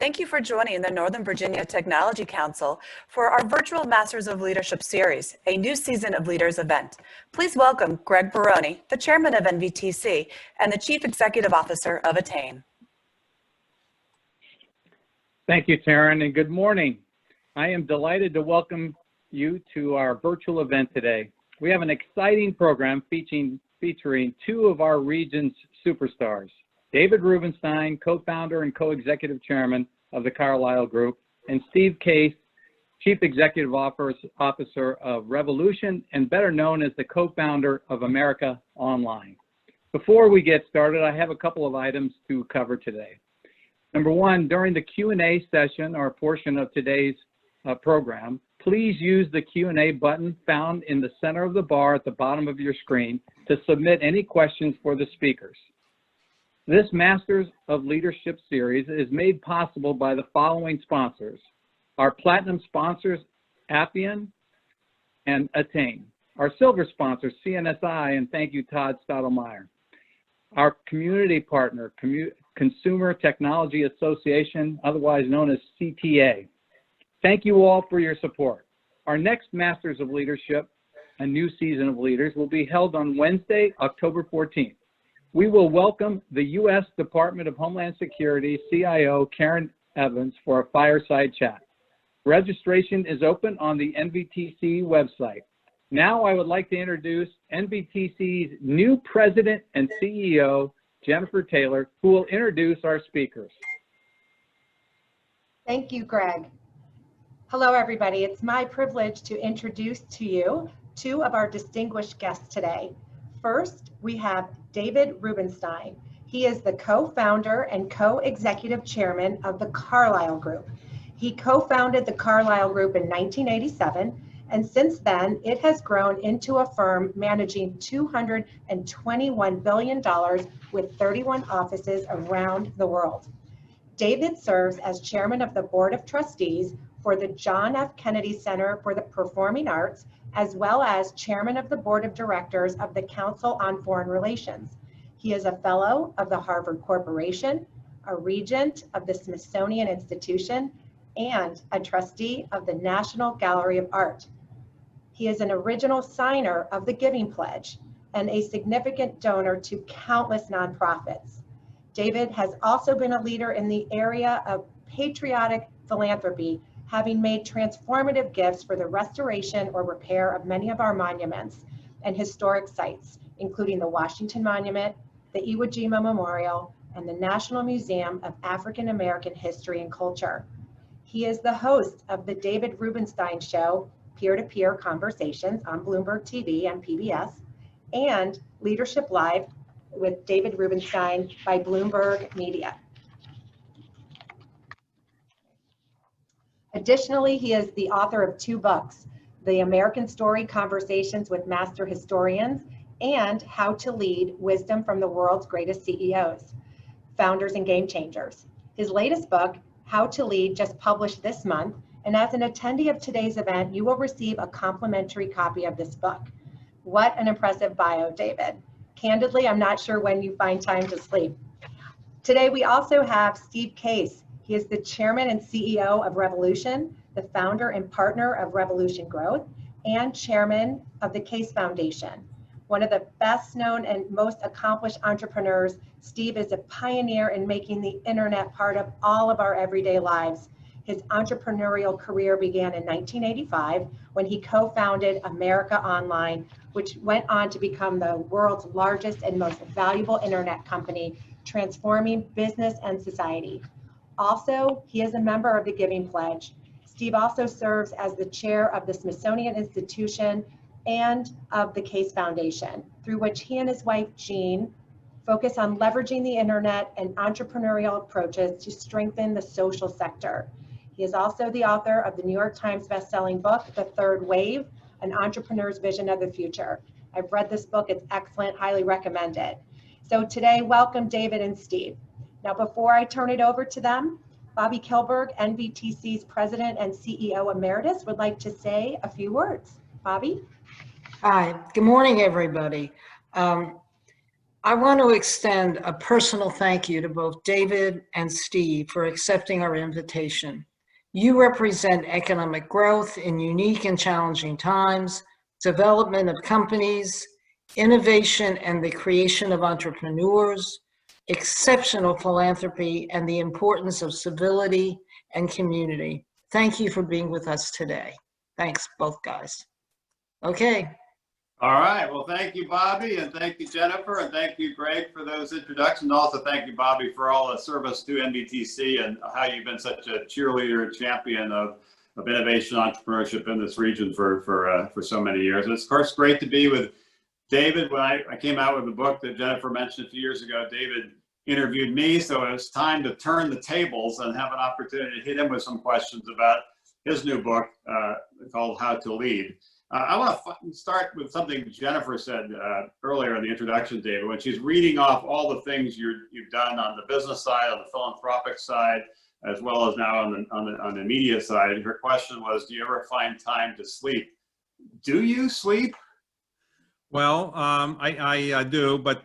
thank you for joining the Northern Virginia Technology Council for our virtual Masters of Leadership series, a new season of Leaders event. Please welcome Greg Baroni, the chairman of NVTC and the chief executive officer of Attain. Thank you, Taryn, and good morning. I am delighted to welcome you to our virtual event today. We have an exciting program featuring two of our region's superstars, David Rubenstein, co-founder and co-executive chairman of the Carlyle Group, and Steve Case, chief executive officer of Revolution and better known as the co-founder of America Online. Before we get started, I have a couple of items to cover today. Number one, during the Q&A session or portion of today's program, please use the Q&A button found in the center of the bar at the bottom of your screen to submit any questions for the speakers. This Masters of Leadership series is made possible by the following sponsors: our platinum sponsors, Appian and Attain; our silver sponsors, CNSI, and thank you, Todd Stottlemyre; our community partner, Consumer Technology Association, otherwise known as CTA. Thank you all for your support. Our next Masters of Leadership, a new season of leaders, will be held on Wednesday, October 14th. We will welcome the U.S. Department of Homeland Security CIO Karen Evans for a fireside chat. Registration is open on the NVTC website. Now I would like to introduce NVTC's new president and CEO, Jennifer Taylor, who will introduce our speakers. Thank you, Greg. Hello, everybody. It's my privilege to introduce to you two of our distinguished guests today. First, we have David Rubenstein. He is the co-founder and co-executive chairman of the Carlyle Group. He co-founded the Carlyle Group in 1987, and since then, it has grown into a firm managing $221 billion with 31 offices around the world. David serves as chairman of the board of trustees for the John F. Kennedy Center for the Performing Arts, as well as chairman of the board of directors of the Council on Foreign Relations. He is a fellow of the Harvard Corporation, a regent of the Smithsonian Institution, and a trustee of the National Gallery of Art. He is an original signer of the Giving Pledge and a significant donor to countless nonprofits. David has also been a leader in the area of patriotic philanthropy, having made transformative gifts for the restoration or repair of many of our monuments and historic sites, including the Washington Monument, the Iwo Jima Memorial, and the National Museum of African American History and Culture. He is the host of the David Rubenstein Show, Peer-to-Peer Conversations on Bloomberg TV and PBS, and Leadership Live with David Rubenstein by Bloomberg Media. Additionally, he is the author of two books, The American Story: Conversations with Master Historians, and How to Lead: Wisdom from the World's Greatest CEOs, Founders and Game Changers. His latest book, How to Lead, just published this month, and as an attendee of today's event, you will receive a complimentary copy of this book. What an impressive bio, David. Candidly, I'm not sure when you find time to sleep. Today, we also have Steve Case. He is the chairman and CEO of Revolution, the founder and partner of Revolution Growth, and chairman of the Case Foundation. One of the best known and most accomplished entrepreneurs, Steve is a pioneer in making the internet part of all of our everyday lives. His entrepreneurial career began in 1985 when he co-founded America Online, which went on to become the world's largest and most valuable internet company, transforming business and society. Also, he is a member of the Giving Pledge. Steve also serves as the chair of the Smithsonian Institution and of the Case Foundation, through which he and his wife, Jean, focus on leveraging the internet and entrepreneurial approaches to strengthen the social sector. He is also the author of the New York Times bestselling book, The Third Wave, An Entrepreneur's Vision of the Future. I've read this book, it's excellent, highly recommend it. So today, welcome David and Steve. Now, before I turn it over to them, Bobby Kilberg, NVTC's President and CEO Emeritus, would like to say a few words. Bobby? Hi, good morning, everybody. I want to extend a personal thank you to both David and Steve for accepting our invitation. You represent economic growth in unique and challenging times, development of companies, innovation and the creation of entrepreneurs, exceptional philanthropy, and the importance of civility and community. Thank you for being with us today. Thanks, both guys. Okay. All right. Well, thank you, Bobby, and thank you, Jennifer, and thank you, Greg, for those introductions. Also, thank you, Bobby, for all the service to NVTC and how you've been such a cheerleader, champion of innovation entrepreneurship in this region for so many years. And it's, of course, great to be with David. When I came out with the book that Jennifer mentioned a few years ago, David interviewed me, so it was time to turn the tables and have an opportunity to hit him with some questions about his new book called How to Lead. I want to start with something Jennifer said earlier in the introduction, David, when she's reading off all the things you've done on the business side, on the philanthropic side, as well as now on the media side. Her question was, do you ever find time to sleep? Do you sleep? Well, I do, but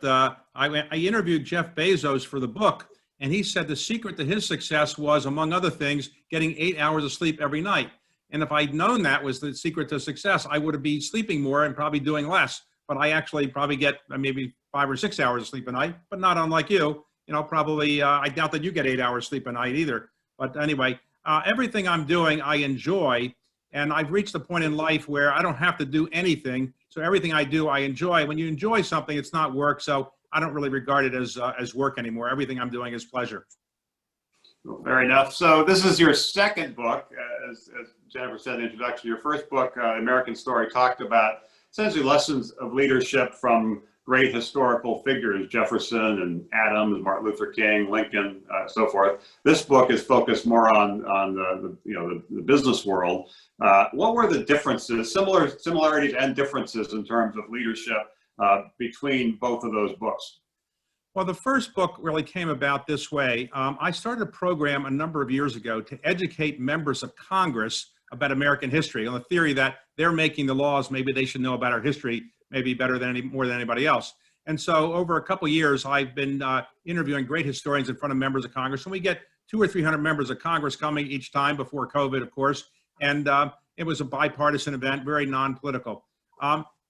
I interviewed Jeff Bezos for the book, and he said the secret to his success was, among other things, getting 8 hours of sleep every night. And if I'd known that was the secret to success, I would have been sleeping more and probably doing less. But I actually probably get maybe 5 or 6 hours of sleep a night, but not unlike you. You know, probably I doubt that you get 8 hours sleep a night either. But anyway, everything I'm doing, I enjoy. And I've reached a point in life where I don't have to do anything. So everything I do, I enjoy. When you enjoy something, it's not work. So I don't really regard it as work anymore. Everything I'm doing is pleasure. Well, fair enough. So this is your second book, as Jennifer said in the introduction. Your first book, American Story, talked about essentially lessons of leadership from great historical figures, Jefferson and Adams, Martin Luther King, Lincoln, so forth. This book is focused more on the business world. What were the differences, similarities and differences in terms of leadership between both of those books? Well, the first book really came about this way. I started a program a number of years ago to educate members of Congress about American history on the theory that they're making the laws. Maybe they should know about our history, maybe better than more than anybody else. And so over a couple of years, I've been interviewing great historians in front of members of Congress. And we get 200 or 300 members of Congress coming each time before COVID, of course. And it was a bipartisan event, very non-political.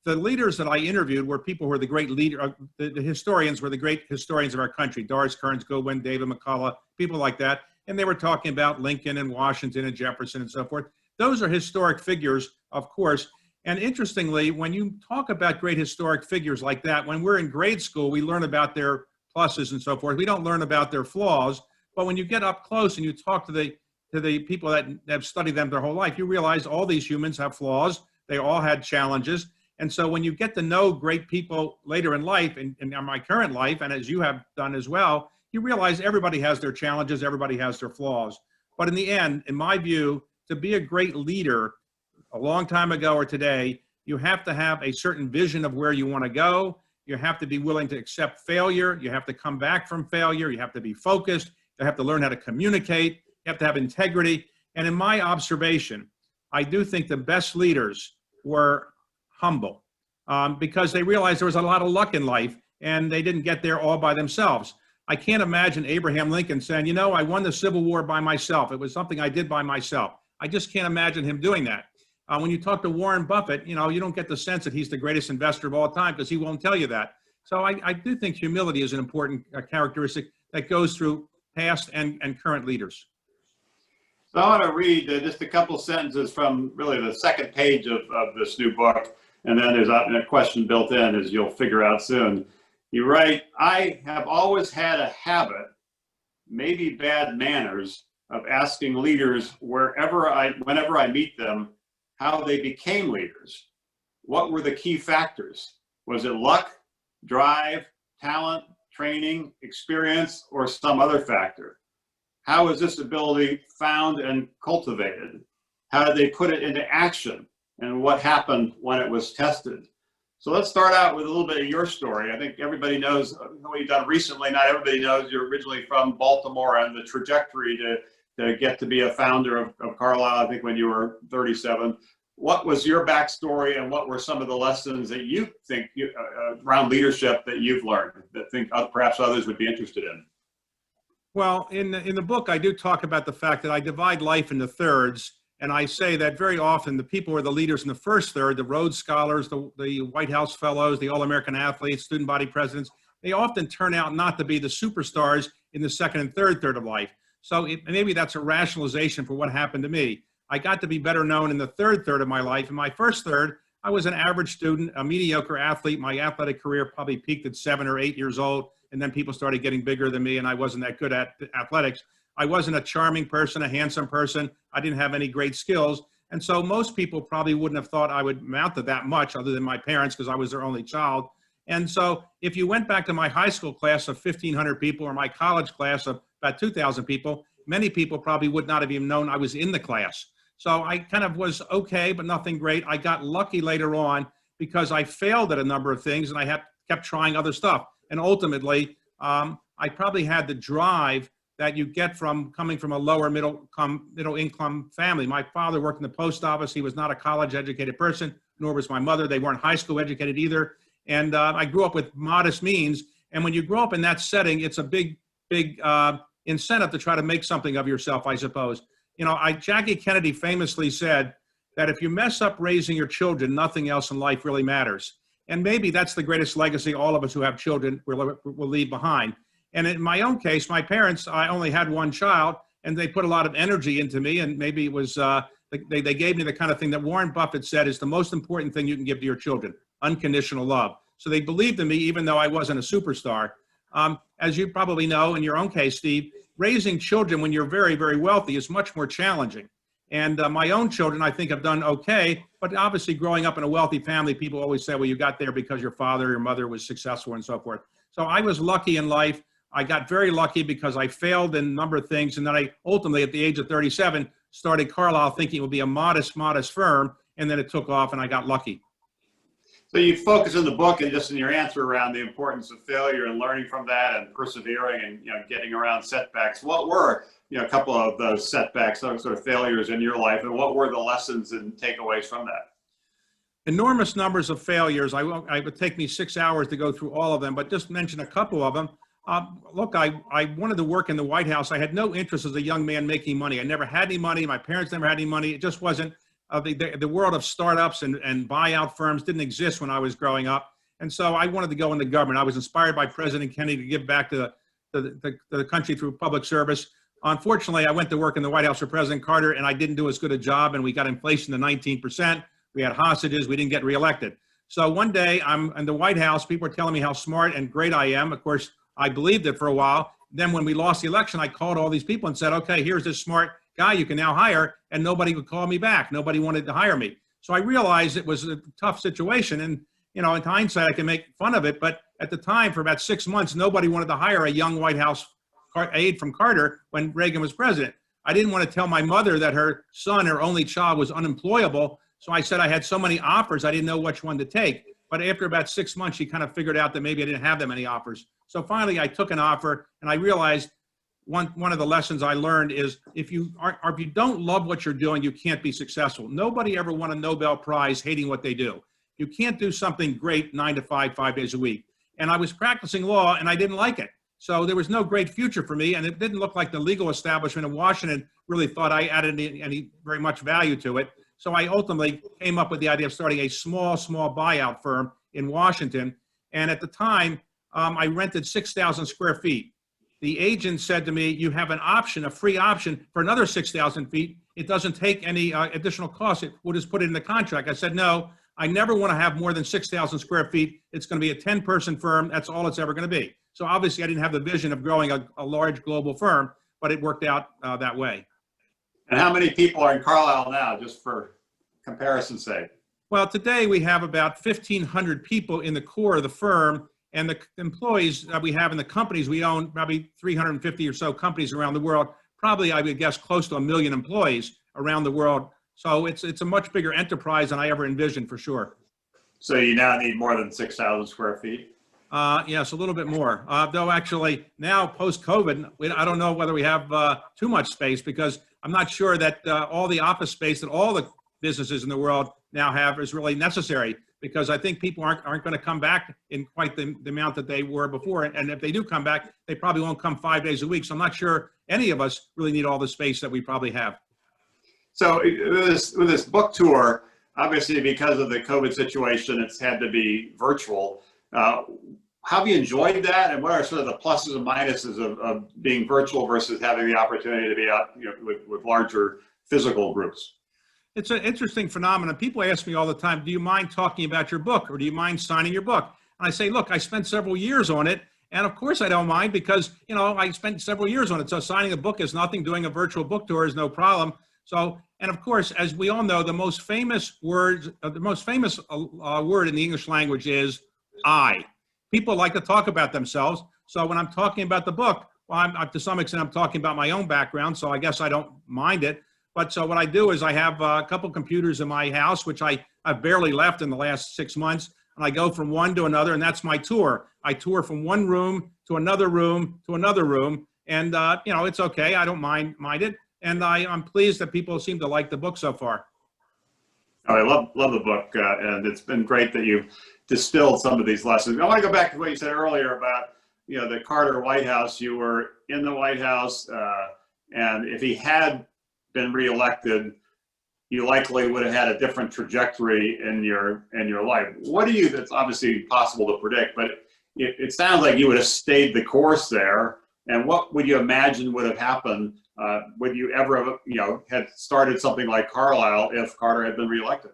The leaders that I interviewed were people who were the great leader, the historians were the great historians of our country, Doris Kearns Goodwin, David McCullough, people like that. And they were talking about Lincoln and Washington and Jefferson and so forth. Those are historic figures, of course. And interestingly, when you talk about great historic figures like that, when we're in grade school, we learn about their pluses and so forth. We don't learn about their flaws. But when you get up close and you talk to the people that have studied them their whole life, you realize all these humans have flaws. They all had challenges. And so when you get to know great people later in life, in my current life, and as you have done as well, you realize everybody has their challenges, everybody has their flaws. But in the end, in my view, to be a great leader a long time ago or today, you have to have a certain vision of where you want to go. You have to be willing to accept failure. You have to come back from failure. You have to be focused. You have to learn how to communicate. You have to have integrity. And in my observation, I do think the best leaders were humble because they realized there was a lot of luck in life and they didn't get there all by themselves. I can't imagine Abraham Lincoln saying, you know, I won the Civil War by myself. It was something I did by myself. I just can't imagine him doing that. When you talk to Warren Buffett, you know, you don't get the sense that he's the greatest investor of all time because he won't tell you that. So I do think humility is an important characteristic that goes through past and current leaders. So I want to read just a couple sentences from really the second page of this new book. And then there's a question built in, as you'll figure out soon. You write, I have always had a habit, maybe bad manners, of asking leaders whenever I meet them, how they became leaders. What were the key factors? Was it luck, drive, talent, training, experience, or some other factor? How was this ability found and cultivated? How did they put it into action? And what happened when it was tested? So let's start out with a little bit of your story. I think everybody knows what you've done recently. Not everybody knows you're originally from Baltimore and the trajectory to get to be a founder of Carlyle, I think when you were 37. what was your backstory and what were some of the lessons that you think around leadership that you've learned that think perhaps others would be interested in? Well, in the book, I do talk about the fact that I divide life into thirds. And I say that very often the people who are the leaders in the first third, the Rhodes Scholars, the White House Fellows, the All-American Athletes, student body presidents, they often turn out not to be the superstars in the second and third of life. So maybe that's a rationalization for what happened to me. I got to be better known in the third of my life. In my first third, I was an average student, a mediocre athlete. My athletic career probably peaked at 7 or 8 years old. And then people started getting bigger than me and I wasn't that good at athletics. I wasn't a charming person, a handsome person. I didn't have any great skills. And so most people probably wouldn't have thought I would amount to that much other than my parents because I was their only child. And so if you went back to my high school class of 1,500 people or my college class of about 2,000 people, many people probably would not have even known I was in the class. So I kind of was okay, but nothing great. I got lucky later on because I failed at a number of things and I kept trying other stuff. And ultimately, I probably had the drive that you get from coming from a lower middle income family. My father worked in the post office. He was not a college educated person, nor was my mother. They weren't high school educated either. And I grew up with modest means. And when you grow up in that setting, it's a big incentive to try to make something of yourself, I suppose. You know, Jackie Kennedy famously said that if you mess up raising your children, nothing else in life really matters. And maybe that's the greatest legacy all of us who have children will leave behind. And in my own case, my parents, I only had one child, and they put a lot of energy into me. And maybe it was, they gave me the kind of thing that Warren Buffett said is the most important thing you can give to your children, unconditional love. So they believed in me, even though I wasn't a superstar. As you probably know, in your own case, Steve, raising children when you're very, very wealthy is much more challenging. And my own children, I think, have done okay. But obviously, growing up in a wealthy family, people always say, well, you got there because your father or your mother was successful and so forth. So I was lucky in life. I got very lucky because I failed in a number of things. And then I ultimately, at the age of 37, started Carlyle thinking it would be a modest firm. And then it took off and I got lucky. So you focus in the book and just in your answer around the importance of failure and learning from that and persevering and getting around setbacks. What were a couple of those setbacks, those sort of failures in your life, and what were the lessons and takeaways from that? Enormous numbers of failures. It would take me 6 hours to go through all of them, but just mention a couple of them. Look, I wanted to work in the White House. I had no interest as a young man making money. I never had any money. My parents never had any money. It just wasn't. The world of startups and buyout firms didn't exist when I was growing up. And so I wanted to go into government. I was inspired by President Kennedy to give back to the country through public service. Unfortunately, I went to work in the White House for President Carter, and I didn't do as good a job, and we got inflation to 19%. We had hostages. We didn't get reelected. So one day, I'm in the White House. People are telling me how smart and great I am. Of course, I believed it for a while. Then when we lost the election, I called all these people and said, okay, here's this smart guy you can now hire, and nobody would call me back. Nobody wanted to hire me. So I realized it was a tough situation, and in hindsight, I can make fun of it, but at the time, for about 6 months, nobody wanted to hire a young White House aide from Carter when Reagan was president. I didn't want to tell my mother that her son, her only child, was unemployable, so I said I had so many offers, I didn't know which one to take. But after about 6 months, she kind of figured out that maybe I didn't have that many offers. So finally, I took an offer, and I realized one of the lessons I learned is if you don't love what you're doing, you can't be successful. Nobody ever won a Nobel Prize hating what they do. You can't do something great 9 to 5, 5 days a week. And I was practicing law, and I didn't like it. So there was no great future for me, and it didn't look like the legal establishment in Washington really thought I added any very much value to it. So I ultimately came up with the idea of starting a small buyout firm in Washington. And at the time, I rented 6,000 square feet. The agent said to me, you have an option, a free option for another 6,000 feet. It doesn't take any additional cost. We'll just put it in the contract. I said, no, I never want to have more than 6,000 square feet. It's going to be a 10-person firm. That's all it's ever going to be. So obviously I didn't have the vision of growing a large global firm, but it worked out that way. And how many people are in Carlyle now, just for comparison's sake? Well, today we have about 1,500 people in the core of the firm, and the employees that we have in the companies we own, probably 350 or so companies around the world, probably I would guess close to 1 million employees around the world. So it's a much bigger enterprise than I ever envisioned, for sure. So you now need more than 6,000 square feet? Yes, a little bit more. Though actually now post-COVID, I don't know whether we have too much space, because I'm not sure that all the office space that all the businesses in the world now have is really necessary, because I think people aren't going to come back in quite the amount that they were before. And if they do come back, they probably won't come 5 days a week. So I'm not sure any of us really need all the space that we probably have. So with this book tour, obviously because of the COVID situation, it's had to be virtual. How have you enjoyed that, and what are sort of the pluses and minuses of being virtual versus having the opportunity to be out, with larger physical groups? It's an interesting phenomenon. People ask me all the time, do you mind talking about your book, or do you mind signing your book? And I say, look, I spent several years on it. And of course I don't mind, because, I spent several years on it. So signing a book is nothing. Doing a virtual book tour is no problem. So, and of course, as we all know, the most famous word in the English language is I. People like to talk about themselves. So when I'm talking about the book, well, to some extent, I'm talking about my own background. So I guess I don't mind it. But so what I do is I have a couple computers in my house, which I've barely left in the last 6 months. And I go from one to another, and that's my tour. I tour from one room to another room to another room. And, it's okay. I don't mind it. And I'm pleased that people seem to like the book so far. Oh, I love the book. And it's been great that you distilled some of these lessons. I want to go back to what you said earlier about, the Carter White House. You were in the White House, and if he had been reelected, you likely would have had a different trajectory in your life. That's obviously impossible to predict, but it sounds like you would have stayed the course there. And what would you imagine would have happened? Would you ever have, had started something like Carlyle if Carter had been reelected?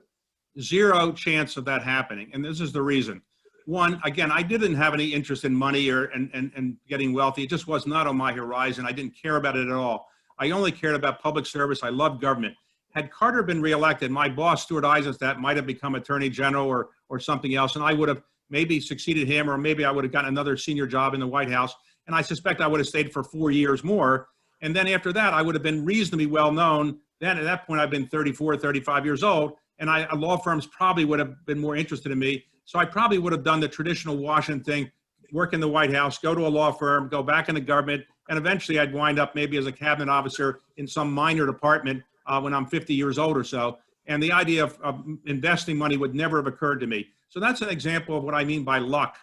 Zero chance of that happening. And this is the reason. One, again, I didn't have any interest in money and getting wealthy. It just was not on my horizon. I didn't care about it at all. I only cared about public service. I loved government. Had Carter been reelected, my boss, Stuart Eisenstadt, might have become Attorney General or something else, and I would have maybe succeeded him, or maybe I would have gotten another senior job in the White House, and I suspect I would have stayed for 4 years more. And then after that, I would have been reasonably well known. Then at that point, I've been 34, 35 years old, and law firms probably would have been more interested in me. So I probably would have done the traditional Washington thing, work in the White House, go to a law firm, go back into government, and eventually I'd wind up maybe as a cabinet officer in some minor department when I'm 50 years old or so. And the idea of investing money would never have occurred to me. So that's an example of what I mean by luck.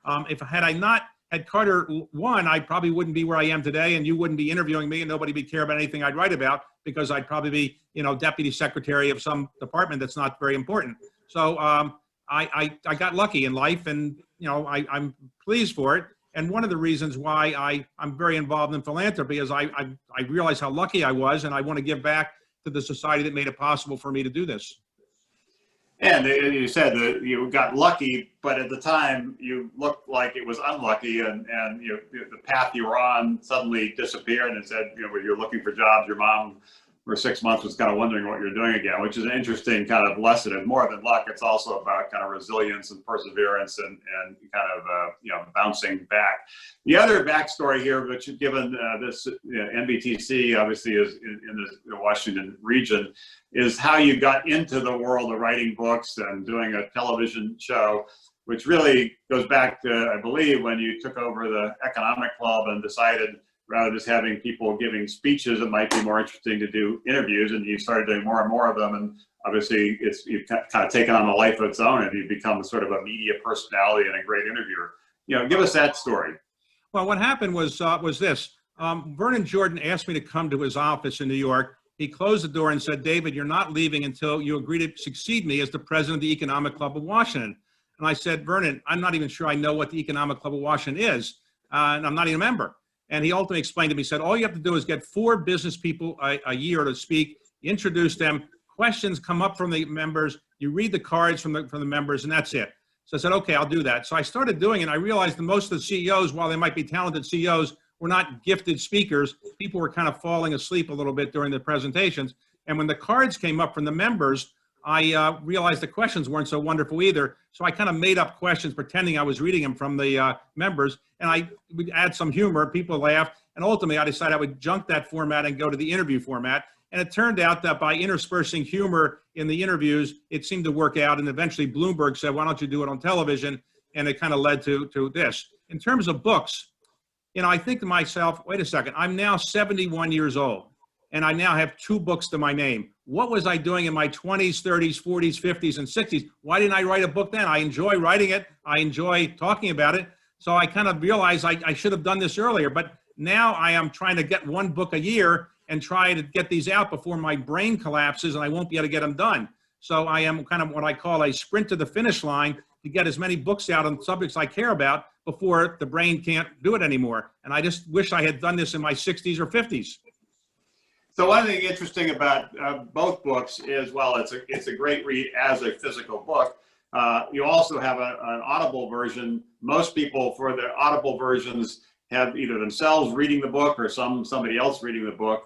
Had Carter won, I probably wouldn't be where I am today, and you wouldn't be interviewing me, and nobody would care about anything I'd write about, because I'd probably be, deputy secretary of some department that's not very important. So I got lucky in life, and I'm pleased for it. And one of the reasons why I'm very involved in philanthropy is I realize how lucky I was, and I want to give back to the society that made it possible for me to do this. And you said that you got lucky, but at the time you looked like it was unlucky, and the path you were on suddenly disappeared, and said, when you're looking for jobs, your mom for 6 months was kind of wondering what you're doing again, which is an interesting kind of lesson. And more than luck, it's also about kind of resilience and perseverance and kind of bouncing back. The other backstory here, which given this NVTC obviously is in the Washington region, is how you got into the world of writing books and doing a television show, which really goes back to, I believe, when you took over the Economic Club and decided, rather than just having people giving speeches, it might be more interesting to do interviews, and you started doing more and more of them. And obviously you've kind of taken on a life of its own, and you've become sort of a media personality and a great interviewer. Give us that story. Well, what happened was this. Vernon Jordan asked me to come to his office in New York. He closed the door and said, David, you're not leaving until you agree to succeed me as the president of the Economic Club of Washington. And I said, Vernon, I'm not even sure I know what the Economic Club of Washington is, and I'm not even a member. And he ultimately explained to me, he said, all you have to do is get 4 business people a year to speak, introduce them, questions come up from the members, you read the cards from the members, and that's it. So I said, okay, I'll do that. So I started doing it, and I realized that most of the CEOs, while they might be talented CEOs, were not gifted speakers. People were kind of falling asleep a little bit during the presentations. And when the cards came up from the members, I realized the questions weren't so wonderful either. So I kind of made up questions, pretending I was reading them from the members, and I would add some humor. People laughed, and ultimately I decided I would junk that format and go to the interview format. And it turned out that by interspersing humor in the interviews, it seemed to work out. And eventually Bloomberg said, why don't you do it on television? And it kind of led to this. In terms of books, I think to myself, wait a second, I'm now 71 years old. and I now have 2 books to my name. What was I doing in my 20s, 30s, 40s, 50s, and 60s? Why didn't I write a book then? I enjoy writing it. I enjoy talking about it. So I kind of realized I should have done this earlier. But now I am trying to get 1 book a year and try to get these out before my brain collapses and I won't be able to get them done. So I am kind of what I call a sprint to the finish line to get as many books out on subjects I care about before the brain can't do it anymore. And I just wish I had done this in my 60s or 50s. So one thing interesting about both books is, well, it's a great read as a physical book. You also have an Audible version. Most people, for their Audible versions, have either themselves reading the book or somebody else reading the book.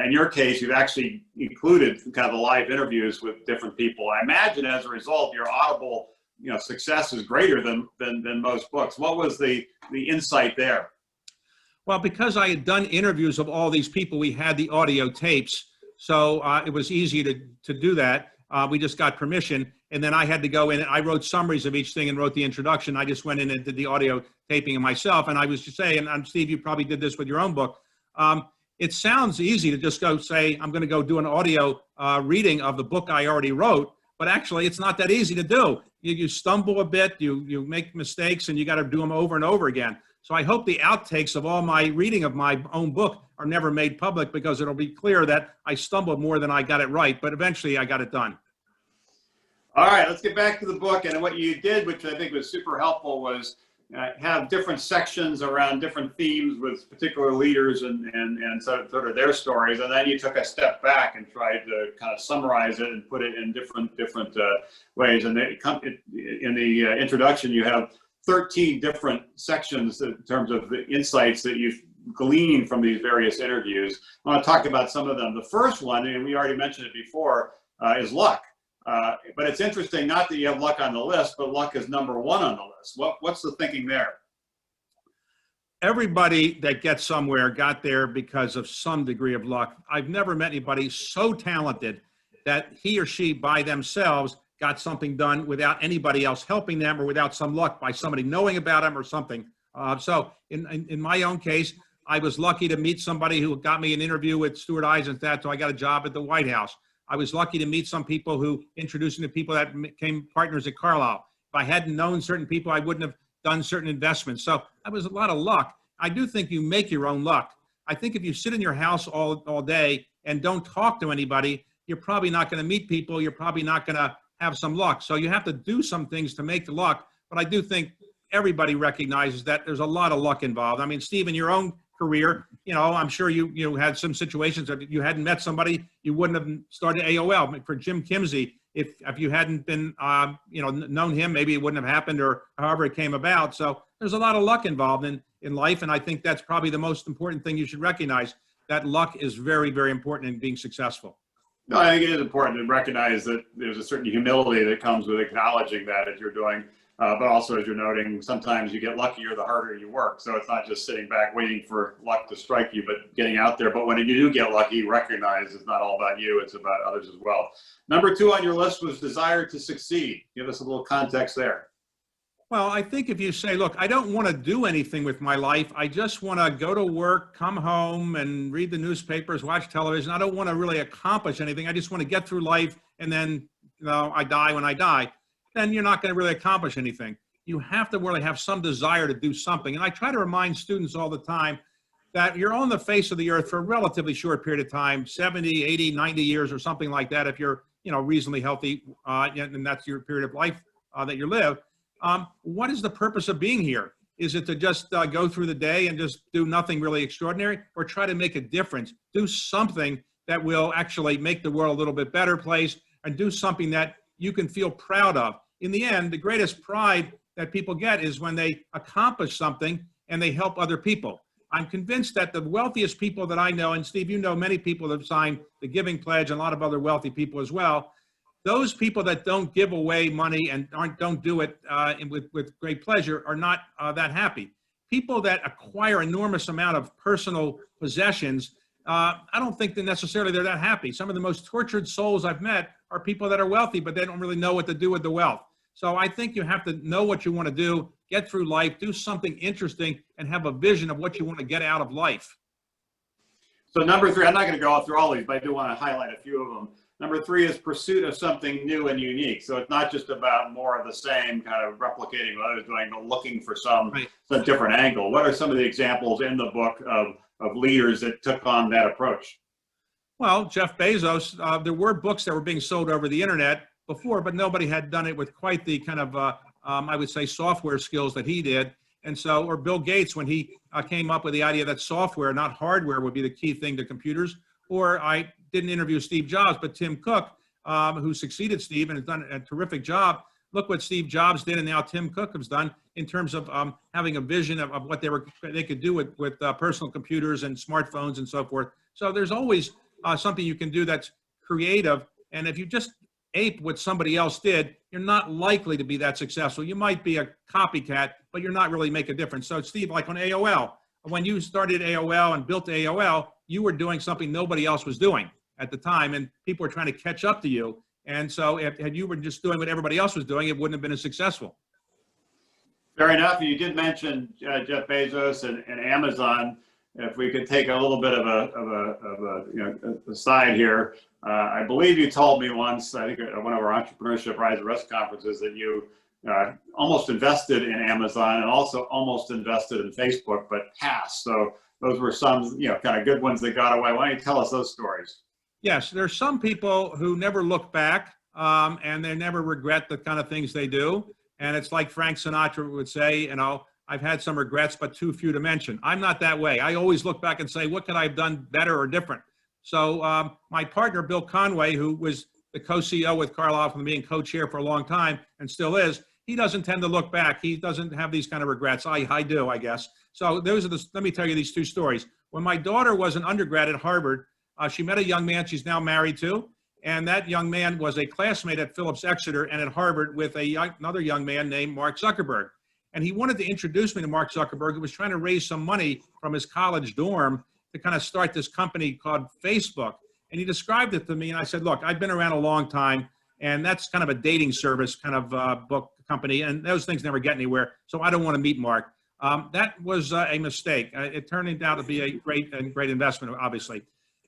In your case, you've actually included kind of the live interviews with different people. I imagine as a result, your Audible, success is greater than most books. What was the insight there? Well, because I had done interviews of all these people, we had the audio tapes, so it was easy to do that. We just got permission, and then I had to go in and I wrote summaries of each thing and wrote the introduction. I just went in and did the audio taping of myself, and I was just saying, and Steve, you probably did this with your own book. It sounds easy to just go say, I'm going to go do an audio reading of the book I already wrote, but actually it's not that easy to do. You stumble a bit, you make mistakes, and you got to do them over and over again. So I hope the outtakes of all my reading of my own book are never made public, because it'll be clear that I stumbled more than I got it right, but eventually I got it done. All right, let's get back to the book. And what you did, which I think was super helpful, was have different sections around different themes with particular leaders and sort of their stories. And then you took a step back and tried to kind of summarize it and put it in different ways. And in the introduction, you have 13 different sections in terms of the insights that you've gleaned from these various interviews. I want to talk about some of them. The first one, and we already mentioned it before, is luck. But it's interesting, not that you have luck on the list, but luck is number 1 on the list. What's the thinking there? Everybody that gets somewhere got there because of some degree of luck. I've never met anybody so talented that he or she by themselves got something done without anybody else helping them or without some luck by somebody knowing about them or something. So in my own case, I was lucky to meet somebody who got me an interview with Stuart Eisenstadt, so I got a job at the White House. I was lucky to meet some people who introduced me to people that became partners at Carlyle. If I hadn't known certain people, I wouldn't have done certain investments. So that was a lot of luck. I do think you make your own luck. I think if you sit in your house all day and don't talk to anybody, you're probably not going to meet people. You're probably not going to have some luck. So you have to do some things to make the luck. But I do think everybody recognizes that there's a lot of luck involved. I mean, Steve, in your own career, I'm sure you had some situations that you hadn't met somebody, you wouldn't have started AOL. For Jim Kimsey, if you hadn't been, known him, maybe it wouldn't have happened, or however it came about. So there's a lot of luck involved in life. And I think that's probably the most important thing you should recognize, that luck is very, very important in being successful. No, I think it is important to recognize that there's a certain humility that comes with acknowledging that as you're doing, but also as you're noting, sometimes you get luckier the harder you work. So it's not just sitting back waiting for luck to strike you, but getting out there. But when you do get lucky, recognize it's not all about you, it's about others as well. Number 2 on your list was desire to succeed. Give us a little context there. Well, I think if you say, look, I don't want to do anything with my life. I just want to go to work, come home and read the newspapers, watch television. I don't want to really accomplish anything. I just want to get through life, and then, I die when I die. Then you're not going to really accomplish anything. You have to really have some desire to do something. And I try to remind students all the time that you're on the face of the earth for a relatively short period of time, 70, 80, 90 years or something like that, if you're, reasonably healthy, and that's your period of life that you live. What is the purpose of being here? Is it to just go through the day and just do nothing really extraordinary, or try to make a difference? Do something that will actually make the world a little bit better place, and do something that you can feel proud of. In the end, the greatest pride that people get is when they accomplish something and they help other people. I'm convinced that the wealthiest people that I know, and Steve, you know many people that have signed the Giving Pledge and a lot of other wealthy people as well, those people that don't give away money and don't do it with great pleasure are not that happy. People that acquire enormous amount of personal possessions, I don't think that necessarily they're that happy. Some of the most tortured souls I've met are people that are wealthy, but they don't really know what to do with the wealth. So I think you have to know what you want to do, get through life, do something interesting, and have a vision of what you want to get out of life. So number 3, I'm not going to go through all these, but I do want to highlight a few of them. Number 3 is pursuit of something new and unique. So it's not just about more of the same, kind of replicating what others are doing, but looking for some different angle. What are some of the examples in the book of leaders that took on that approach? Well, Jeff Bezos, there were books that were being sold over the internet before, but nobody had done it with quite the kind of, I would say, software skills that he did. And so, or Bill Gates, when he came up with the idea that software, not hardware, would be the key thing to computers. Or I didn't interview Steve Jobs, but Tim Cook, who succeeded Steve and has done a terrific job. Look what Steve Jobs did and now Tim Cook has done in terms of having a vision of what they could do with personal computers and smartphones and so forth. So there's always something you can do that's creative. And if you just ape what somebody else did, you're not likely to be that successful. You might be a copycat, but you're not really make a difference. So Steve, like on AOL, when you started AOL and built AOL, you were doing something nobody else was doing at the time, and people were trying to catch up to you. And so had you were just doing what everybody else was doing, it wouldn't have been as successful. Fair enough. You did mention Jeff Bezos and Amazon. If we could take a little bit of a side here, I believe you told me once, I think at one of our Entrepreneurship Rise and Rest conferences, that you almost invested in Amazon and also almost invested in Facebook, but passed. So those were some, kind of good ones that got away. Why don't you tell us those stories? Yes, there's some people who never look back and they never regret the kind of things they do. And it's like Frank Sinatra would say, I've had some regrets, but too few to mention. I'm not that way. I always look back and say, what could I have done better or different? So my partner, Bill Conway, who was the co-CEO with Carlyle from being co-chair for a long time and still is, he doesn't tend to look back. He doesn't have these kind of regrets. I do, I guess. So let me tell you these 2 stories. When my daughter was an undergrad at Harvard, she met a young man she's now married to. And that young man was a classmate at Phillips Exeter and at Harvard with another young man named Mark Zuckerberg. And he wanted to introduce me to Mark Zuckerberg, who was trying to raise some money from his college dorm to kind of start this company called Facebook. And he described it to me, and I said, look, I've been around a long time, and that's kind of a dating service kind of book company, and those things never get anywhere, so I don't want to meet Mark. That was a mistake. It turned out to be a great investment, obviously.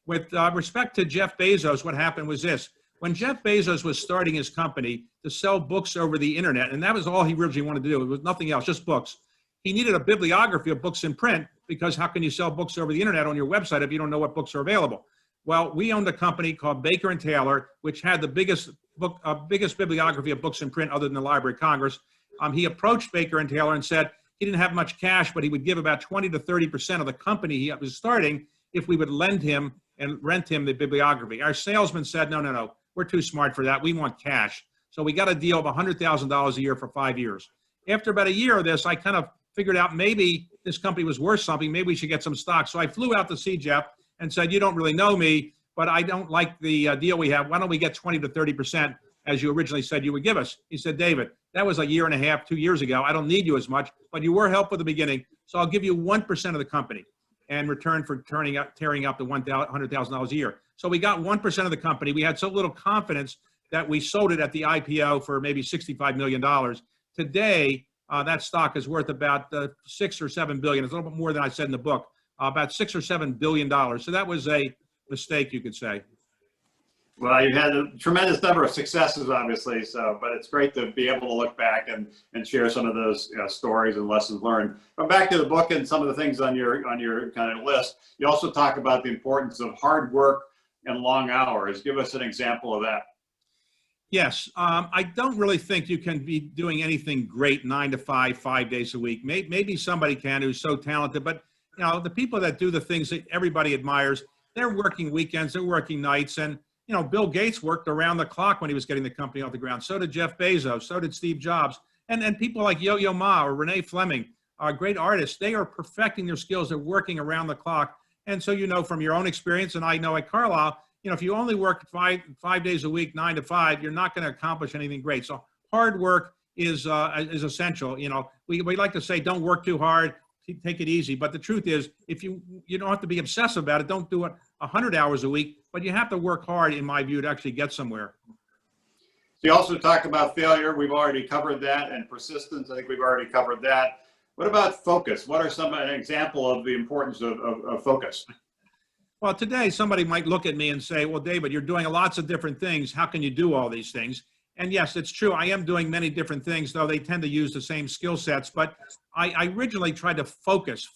With respect to Jeff Bezos, what happened was this. When Jeff Bezos was starting his company to sell books over the internet, and that was all he originally wanted to do, it was nothing else, just books. He needed a bibliography of books in print, because how can you sell books over the internet on your website if you don't know what books are available? Well, we owned a company called Baker & Taylor, which had the biggest bibliography of books in print other than the Library of Congress. He approached Baker & Taylor and said he didn't have much cash, but he would give about 20 to 30% of the company he was starting if we would lend him and rent him the bibliography. Our salesman said, no, we're too smart for that. We want cash. So we got a deal of $100,000 a year for 5 years. After about a year of this, I kind of figured out maybe this company was worth something. Maybe we should get some stock. So I flew out to see Jeff and said, you don't really know me, but I don't like the deal we have. Why don't we get 20 to 30% as you originally said you would give us? He said, David, that was a year and a half, 2 years ago. I don't need you as much, but you were helpful at the beginning. So I'll give you 1% of the company in return for tearing up to $100,000 a year. So we got 1% of the company. We had so little confidence that we sold it at the IPO for maybe $65 million. Today, that stock is worth about $6 or $7 billion. It's a little bit more than I said in the book, about $6 or $7 billion. So that was a mistake, you could say. Well, you had a tremendous number of successes, obviously. But it's great to be able to look back and share some of those stories and lessons learned. But back to the book and some of the things on your kind of list. You also talk about the importance of hard work and long hours. Give us an example of that. Yes, I don't really think you can be doing anything great 9 to 5, 5 days a week. Maybe somebody can who's so talented, but the people that do the things that everybody admires, they're working weekends, they're working nights, and Bill Gates worked around the clock when he was getting the company off the ground. So did Jeff Bezos, so did Steve Jobs, and people like Yo-Yo Ma or Renee Fleming are great artists. They are perfecting their skills. They're working around the clock, and so from your own experience, and I know at Carlyle, if you only work five days a week, 9 to 5, you're not going to accomplish anything great. So hard work is essential. We like to say, don't work too hard, take it easy. But the truth is, if you don't have to be obsessive about it, don't do it 100 hours a week, but you have to work hard, in my view, to actually get somewhere. You also talk about failure. We've already covered that, and persistence. I think we've already covered that. What about focus? What are an example of the importance of focus? Well, today somebody might look at me and say, well, David, you're doing lots of different things. How can you do all these things? And yes, it's true. I am doing many different things, though they tend to use the same skill sets. But I originally tried to focus.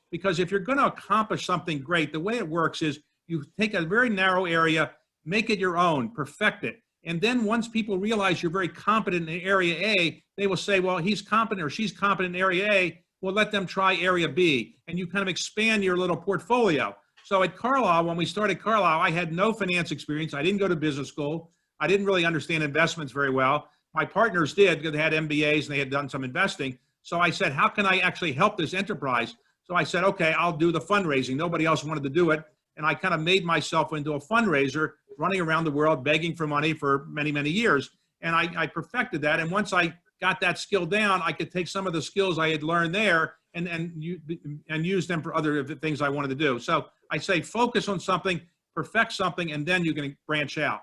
Because if you're going to accomplish something great, the way it works is you take a very narrow area, make it your own, perfect it. And then once people realize you're very competent in area A, they will say, well, he's competent or she's competent in area A. We'll let them try area B. And you kind of expand your little portfolio. So at Carlyle, when we started Carlyle, I had no finance experience. I didn't go to business school. I didn't really understand investments very well. My partners did because they had MBAs and they had done some investing. So I said, how can I actually help this enterprise? So I said, okay, I'll do the fundraising. Nobody else wanted to do it. And I kind of made myself into a fundraiser, running around the world, begging for money for many, many years. And I perfected that. And once I got that skill down, I could take some of the skills I had learned there and use them for other things I wanted to do. So I say focus on something, perfect something, and then you can branch out.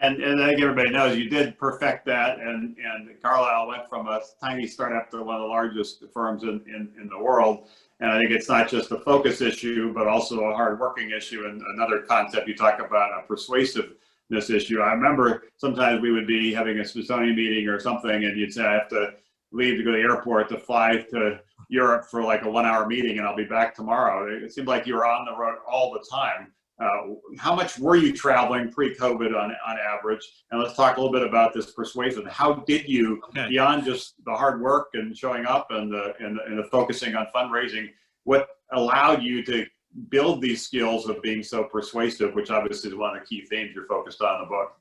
And I think everybody knows you did perfect that, and Carlyle went from a tiny startup to one of the largest firms in the world. And I think it's not just a focus issue, but also a hard-working issue. And another concept you talk about, a persuasiveness issue. I remember sometimes we would be having a Smithsonian meeting or something, and you'd say, I have to leave to go to the airport to fly to Europe for like a 1-hour meeting, and I'll be back tomorrow. It seemed like you were on the road all the time. How much were you traveling pre-COVID on average? And let's talk a little bit about this persuasion. How did you, beyond just the hard work and showing up and the focusing on fundraising, what allowed you to build these skills of being so persuasive, which obviously is one of the key themes you're focused on in the book?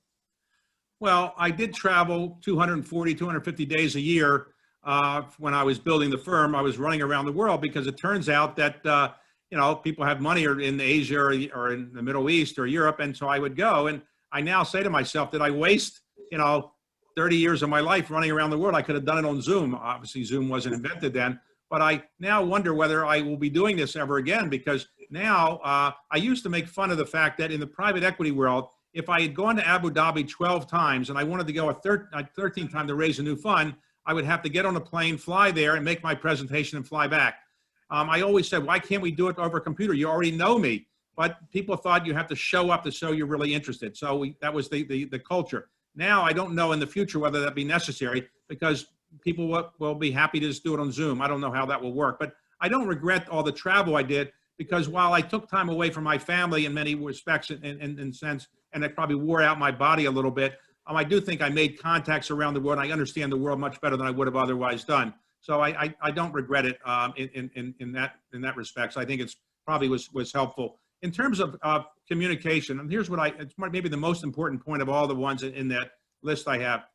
Well, I did travel 240, 250 days a year. When I was building the firm, I was running around the world because it turns out that people have money or in Asia or in the Middle East or Europe. And so I would go, and I now say to myself, did I waste, 30 years of my life running around the world? I could have done it on Zoom. Obviously Zoom wasn't invented then, but I now wonder whether I will be doing this ever again, because now I used to make fun of the fact that in the private equity world, if I had gone to Abu Dhabi 12 times and I wanted to go a 13th time to raise a new fund, I would have to get on a plane, fly there and make my presentation and fly back. I always said, why can't we do it over a computer? You already know me. But people thought you have to show up to show you're really interested. So that was the culture. Now I don't know in the future whether that be necessary, because people will be happy to just do it on Zoom. I don't know how that will work. But I don't regret all the travel I did, because while I took time away from my family in many respects in sense, and it probably wore out my body a little bit, I do think I made contacts around the world. I understand the world much better than I would have otherwise done. So I don't regret it in that respect. So I think it's probably was helpful. In terms of communication, and here's what it's maybe the most important point of all the ones in that list I have.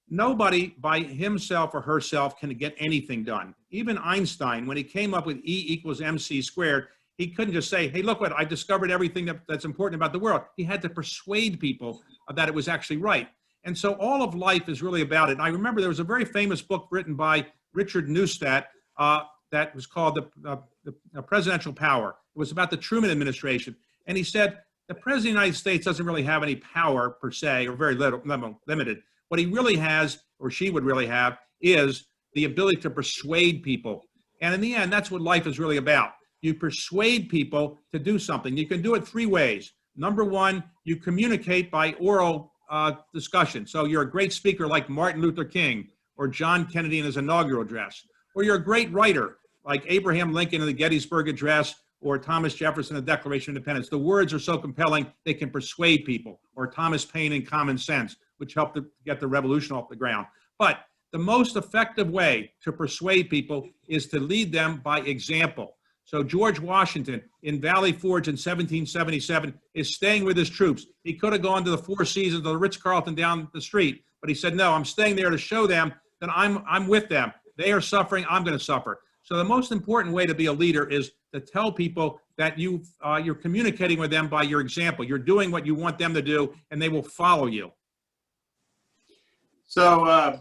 Nobody by himself or herself can get anything done. Even Einstein, when he came up with E = mc squared, he couldn't just say, hey, look what I discovered, everything that's important about the world. He had to persuade people that it was actually right. And so all of life is really about it. And I remember there was a very famous book written by Richard Neustadt that was called the Presidential Power. It was about the Truman administration. And he said, the President of the United States doesn't really have any power per se, or very limited. What he really has, or she would really have, is the ability to persuade people. And in the end, that's what life is really about. You persuade people to do something. You can do it 3 ways. Number one, you communicate by oral discussion. So you're a great speaker like Martin Luther King or John Kennedy in his inaugural address. Or you're a great writer like Abraham Lincoln in the Gettysburg Address or Thomas Jefferson in the Declaration of Independence. The words are so compelling, they can persuade people. Or Thomas Paine in Common Sense, which helped to get the revolution off the ground. But the most effective way to persuade people is to lead them by example. So George Washington in Valley Forge in 1777 is staying with his troops. He could have gone to the Four Seasons or the Ritz-Carlton down the street, but he said, no, I'm staying there to show them that I'm with them. They are suffering, I'm going to suffer. So the most important way to be a leader is to tell people that you're communicating with them by your example. You're doing what you want them to do, and they will follow you. So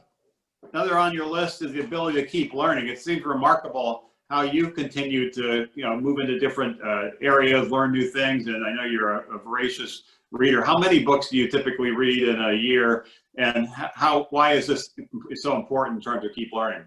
another on your list is the ability to keep learning. It seems remarkable how you continue to move into different areas, learn new things, and I know you're a voracious reader. How many books do you typically read in a year, and why is this so important in terms of keep learning?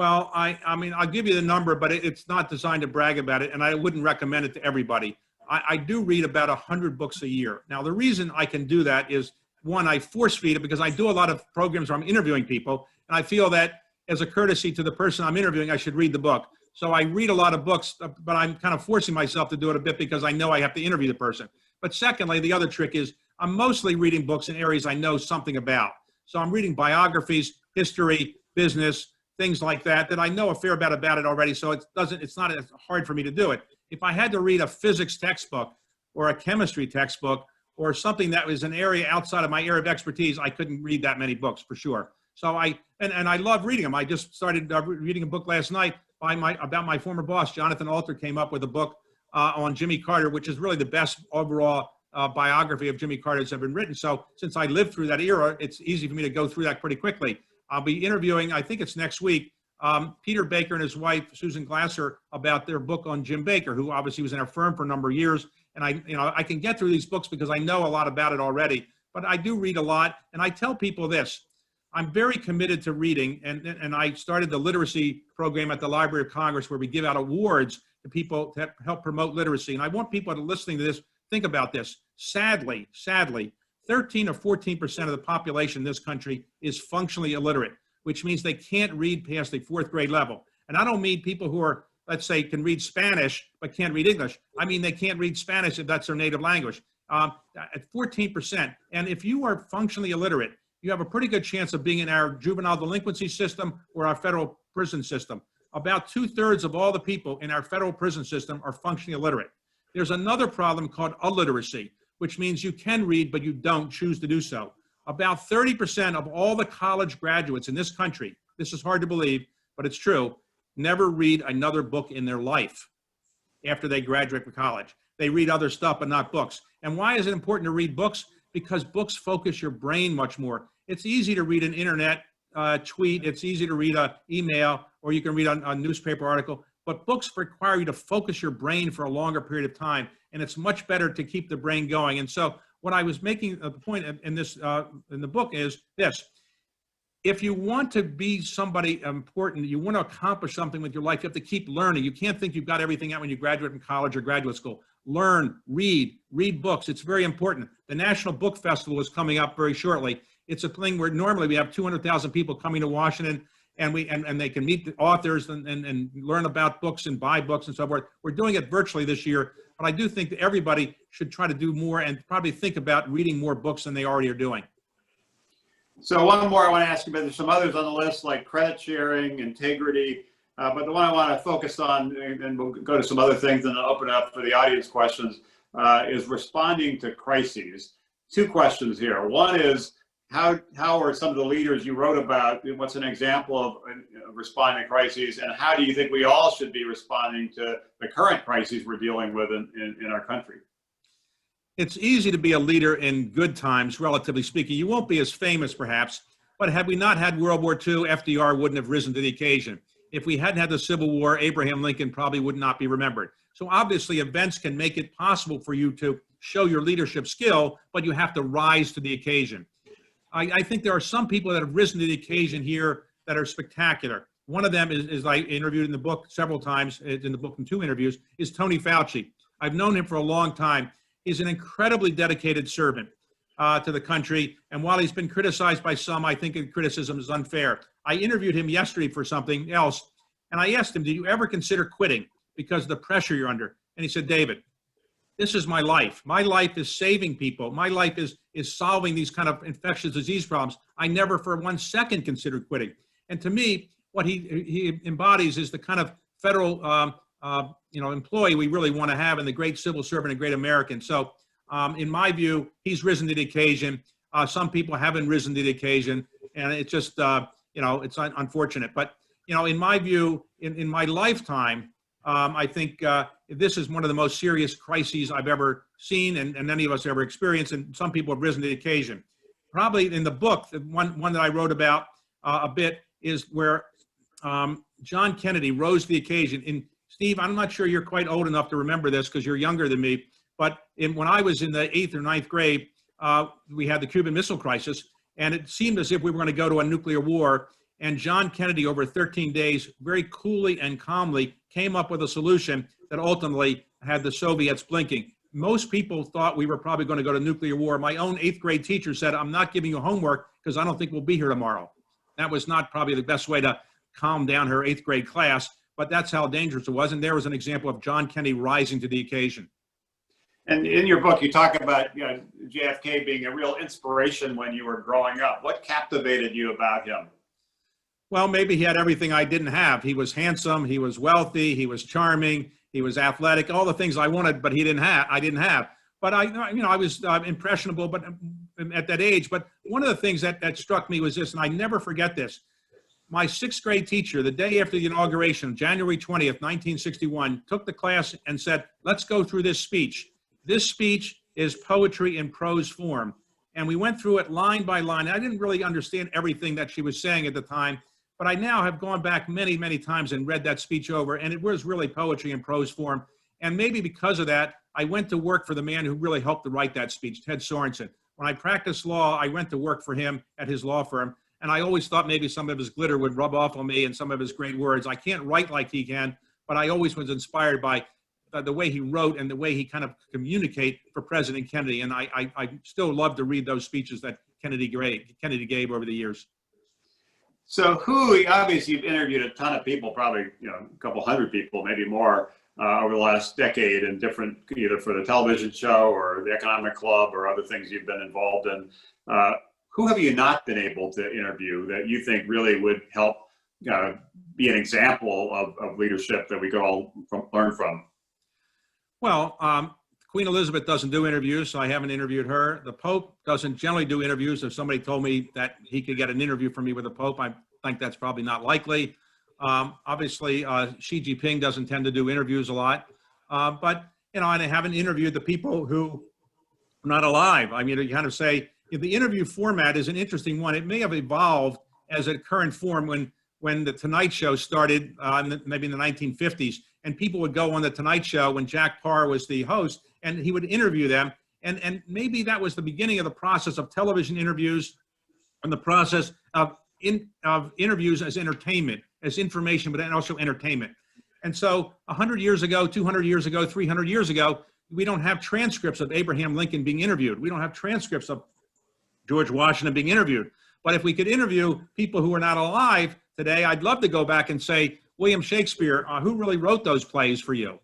Well, I mean, I'll give you the number, but it's not designed to brag about it, and I wouldn't recommend it to everybody. I do read about 100 books a year. Now, the reason I can do that is, one, I force feed it because I do a lot of programs where I'm interviewing people, and I feel that as a courtesy to the person I'm interviewing, I should read the book. So I read a lot of books, but I'm kind of forcing myself to do it a bit because I know I have to interview the person. But secondly, the other trick is I'm mostly reading books in areas I know something about. So I'm reading biographies, history, business, things like that I know a fair bit about it already. So it's not as hard for me to do it. If I had to read a physics textbook or a chemistry textbook or something that was an area outside of my area of expertise, I couldn't read that many books for sure. So I love reading them. I just started reading a book last night about my former boss, Jonathan Alter, came up with a book on Jimmy Carter, which is really the best overall biography of Jimmy Carter that's ever been written. So since I lived through that era, it's easy for me to go through that pretty quickly. I'll be interviewing, I think it's next week, Peter Baker and his wife, Susan Glasser, about their book on Jim Baker, who obviously was in our firm for a number of years. And I can get through these books because I know a lot about it already, but I do read a lot. And I tell people this, I'm very committed to reading. And I started the literacy program at the Library of Congress where we give out awards to people to help promote literacy. And I want people that are listening to this, think about this. Sadly, 13 or 14% of the population in this country is functionally illiterate, which means they can't read past the 4th grade level. And I don't mean people who are, let's say, can read Spanish but can't read English. I mean they can't read Spanish if that's their native language. At 14%. And if you are functionally illiterate, you have a pretty good chance of being in our juvenile delinquency system or our federal prison system. About 2/3 of all the people in our federal prison system are functionally illiterate. There's another problem called illiteracy, which means you can read, but you don't choose to do so. About 30% of all the college graduates in this country, this is hard to believe, but it's true, never read another book in their life after they graduate from college. They read other stuff, but not books. And why is it important to read books? Because books focus your brain much more. It's easy to read an internet tweet. It's easy to read an email, or you can read a newspaper article. But books require you to focus your brain for a longer period of time, and it's much better to keep the brain going. And so what I was making a point in this in the book is this. If you want to be somebody important, you want to accomplish something with your life, you have to keep learning. You can't think you've got everything out when you graduate from college or graduate school. Learn, read books. It's very important. The National Book Festival is coming up very shortly. It's a thing where normally we have 200,000 people coming to Washington, and they can meet the authors and learn about books and buy books and so forth. We're doing it virtually this year, but I do think that everybody should try to do more and probably think about reading more books than they already are doing. So one more I want to ask you about. There's some others on the list like credit sharing, integrity, but the one I want to focus on, and we'll go to some other things and then open it up for the audience questions, is responding to crises. 2 questions here. One is, how are some of the leaders you wrote about, what's an example of responding to crises, and how do you think we all should be responding to the current crises we're dealing with in our country? It's easy to be a leader in good times, relatively speaking. You won't be as famous, perhaps, but had we not had World War II, FDR wouldn't have risen to the occasion. If we hadn't had the Civil War, Abraham Lincoln probably would not be remembered. So obviously, events can make it possible for you to show your leadership skill, but you have to rise to the occasion. I think there are some people that have risen to the occasion here that are spectacular. One of them is I interviewed in the book several times, in the book in 2 interviews, is Tony Fauci. I've known him for a long time. He's an incredibly dedicated servant to the country. And while he's been criticized by some, I think the criticism is unfair. I interviewed him yesterday for something else, and I asked him, did you ever consider quitting because of the pressure you're under? And he said, David, this is my life. My life is saving people. My life is solving these kind of infectious disease problems. I never for 1 second considered quitting. And to me, what he embodies is the kind of federal employee we really want to have, and the great civil servant, a great American. So in my view, he's risen to the occasion. Some people haven't risen to the occasion, and it's just, it's unfortunate. But, in my view, in my lifetime, I think this is one of the most serious crises I've ever seen and any of us ever experienced, and some people have risen to the occasion. Probably in the book, the one that I wrote about a bit is where John Kennedy rose to the occasion. And Steve, I'm not sure you're quite old enough to remember this because you're younger than me, but when I was in the 8th or 9th grade, we had the Cuban Missile Crisis, and it seemed as if we were going to go to a nuclear war. And John Kennedy, over 13 days, very coolly and calmly came up with a solution that ultimately had the Soviets blinking. Most people thought we were probably going to go to nuclear war. My own 8th grade teacher said, I'm not giving you homework because I don't think we'll be here tomorrow. That was not probably the best way to calm down her 8th grade class, but that's how dangerous it was. And there was an example of John Kennedy rising to the occasion. And in your book, you talk about JFK being a real inspiration when you were growing up. What captivated you about him? Well, maybe he had everything I didn't have. He was handsome, he was wealthy, he was charming, he was athletic, all the things I wanted, but I didn't have. But I was impressionable, but at that age. But one of the things that struck me was this, and I never forget this. My 6th grade teacher, the day after the inauguration, January 20th, 1961, took the class and said, let's go through this speech. This speech is poetry in prose form. And we went through it line by line. I didn't really understand everything that she was saying at the time, but I now have gone back many, many times and read that speech over, and it was really poetry in prose form. And maybe because of that, I went to work for the man who really helped to write that speech, Ted Sorensen. When I practiced law, I went to work for him at his law firm, and I always thought maybe some of his glitter would rub off on me and some of his great words. I can't write like he can, but I always was inspired by the way he wrote and the way he kind of communicate for President Kennedy. And I still love to read those speeches that Kennedy gave over the years. So obviously you've interviewed a ton of people, probably a couple hundred people, maybe more, over the last decade in different, either for the television show or the Economic Club or other things you've been involved in. Who have you not been able to interview that you think really would help be an example of leadership that we could all learn from? Well, Queen Elizabeth doesn't do interviews, so I haven't interviewed her. The Pope doesn't generally do interviews. If somebody told me that he could get an interview from me with the Pope, I think that's probably not likely. Obviously, Xi Jinping doesn't tend to do interviews a lot. But, and I haven't interviewed the people who are not alive. I mean, you kind of say, the interview format is an interesting one. It may have evolved as a current form when the Tonight Show started, maybe in the 1950s, and people would go on the Tonight Show when Jack Paar was the host, and he would interview them. And maybe that was the beginning of the process of television interviews and the process of interviews as entertainment, as information, but also entertainment. And so 100 years ago, 200 years ago, 300 years ago, we don't have transcripts of Abraham Lincoln being interviewed. We don't have transcripts of George Washington being interviewed. But if we could interview people who are not alive today, I'd love to go back and say, William Shakespeare, who really wrote those plays for you?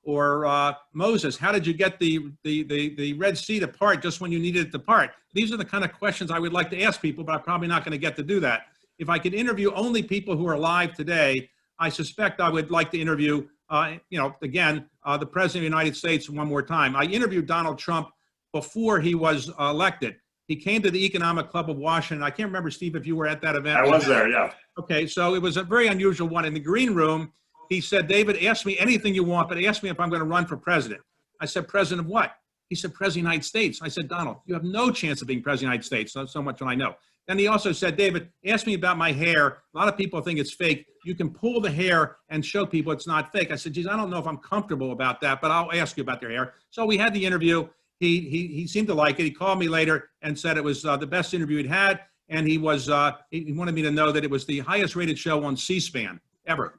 Or Moses, how did you get the Red Sea to part just when you needed it to part? These are the kind of questions I would like to ask people, but I'm probably not going to get to do that. If I could interview only people who are alive today, I suspect I would like to interview, again, the President of the United States one more time. I interviewed Donald Trump before he was elected. He came to the Economic Club of Washington. I can't remember, Steve, if you were at that event. I was there, yeah. Okay, so it was a very unusual one. In the green room, he said, David, ask me anything you want, but ask me if I'm going to run for president. I said, president of what? He said, president of the United States. I said, Donald, you have no chance of being president of the United States, so much when I know. Then he also said, David, ask me about my hair. A lot of people think it's fake. You can pull the hair and show people it's not fake. I said, geez, I don't know if I'm comfortable about that, but I'll ask you about their hair. So we had the interview. He seemed to like it. He called me later and said it was the best interview he'd had. And he wanted me to know that it was the highest rated show on C-SPAN ever.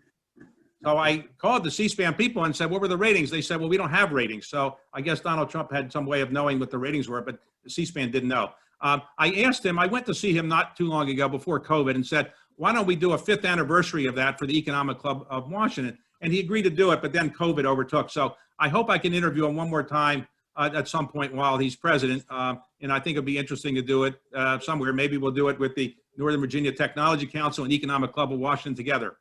So I called the C-SPAN people and said, what were the ratings? They said, well, we don't have ratings. So I guess Donald Trump had some way of knowing what the ratings were, but C-SPAN didn't know. I asked him, I went to see him not too long ago before COVID and said, why don't we do a 5th anniversary of that for the Economic Club of Washington? And he agreed to do it, but then COVID overtook. So I hope I can interview him one more time at some point while he's president. And I think it'd be interesting to do it somewhere. Maybe we'll do it with the Northern Virginia Technology Council and Economic Club of Washington together.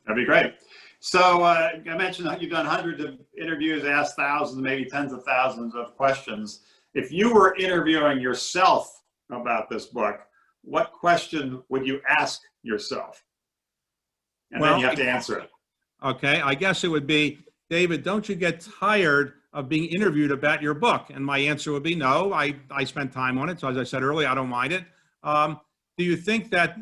That'd be great. So I mentioned that you've done hundreds of interviews, asked thousands, maybe tens of thousands of questions. If you were interviewing yourself about this book, what question would you ask yourself? And then you have to answer it. Okay, I guess it would be, David, don't you get tired of being interviewed about your book? And my answer would be no. I spent time on it. So as I said earlier, I don't mind it. Do you think that,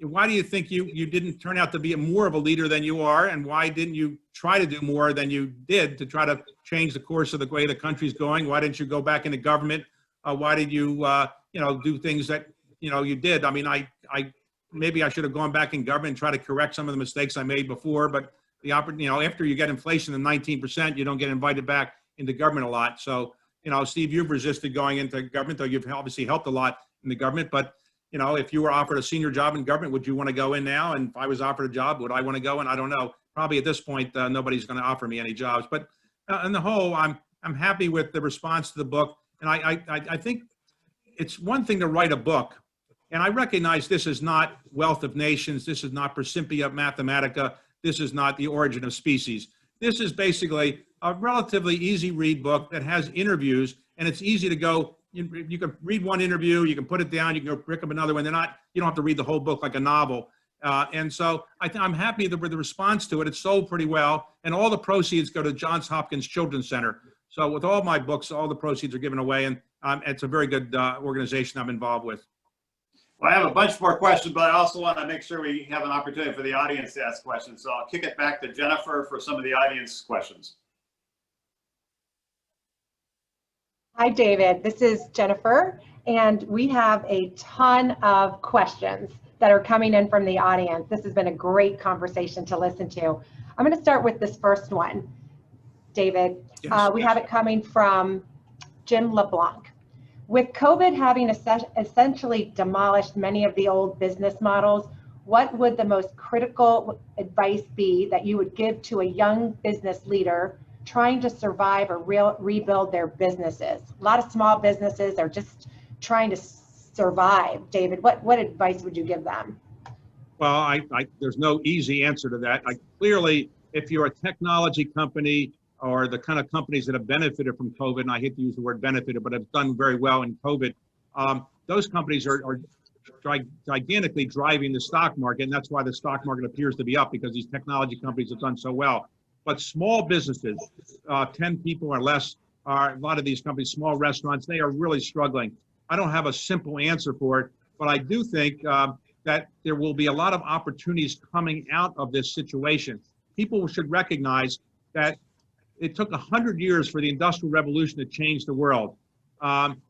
why do you think you didn't turn out to be more of a leader than you are? And why didn't you try to do more than you did to try to change the course of the way the country's going? Why didn't you go back into government? Why did you, do things that you did. I mean, maybe I should have gone back in government and try to correct some of the mistakes I made before, but after you get inflation of 19%, you don't get invited back into government a lot. So, Steve, you've resisted going into government, though you've obviously helped a lot in the government. But, if you were offered a senior job in government, would you want to go in now? And if I was offered a job, would I want to go in? I don't know. Probably at this point, nobody's going to offer me any jobs. But on the whole, I'm happy with the response to the book. And I think it's one thing to write a book. And I recognize this is not Wealth of Nations. This is not Principia Mathematica. This is not The Origin of Species. This is basically a relatively easy read book that has interviews, and it's easy to go. You can read one interview, you can put it down, you can go pick up another one. You don't have to read the whole book like a novel. And so I'm happy with the response to it. It's sold pretty well, and all the proceeds go to Johns Hopkins Children's Center. So with all my books, all the proceeds are given away, and it's a very good organization I'm involved with. Well, I have a bunch more questions, but I also want to make sure we have an opportunity for the audience to ask questions. So I'll kick it back to Jennifer for some of the audience questions. Hi, David. This is Jennifer, and we have a ton of questions that are coming in from the audience. This has been a great conversation to listen to. I'm going to start with this first one, David. Yes. We have it coming from Jim LeBlanc. With COVID having essentially demolished many of the old business models, what would the most critical advice be that you would give to a young business leader trying to survive or rebuild their businesses? A lot of small businesses are just trying to survive. David, what advice would you give them? Well, there's no easy answer to that. Clearly, if you're a technology company or the kind of companies that have benefited from COVID, and I hate to use the word benefited, but have done very well in COVID, those companies are gigantically driving the stock market, and that's why the stock market appears to be up, because these technology companies have done so well. But small businesses, 10 people or less, a lot of these companies, small restaurants, they are really struggling. I don't have a simple answer for it, but I do think that there will be a lot of opportunities coming out of this situation. People should recognize that it took 100 years for the Industrial Revolution to change the world.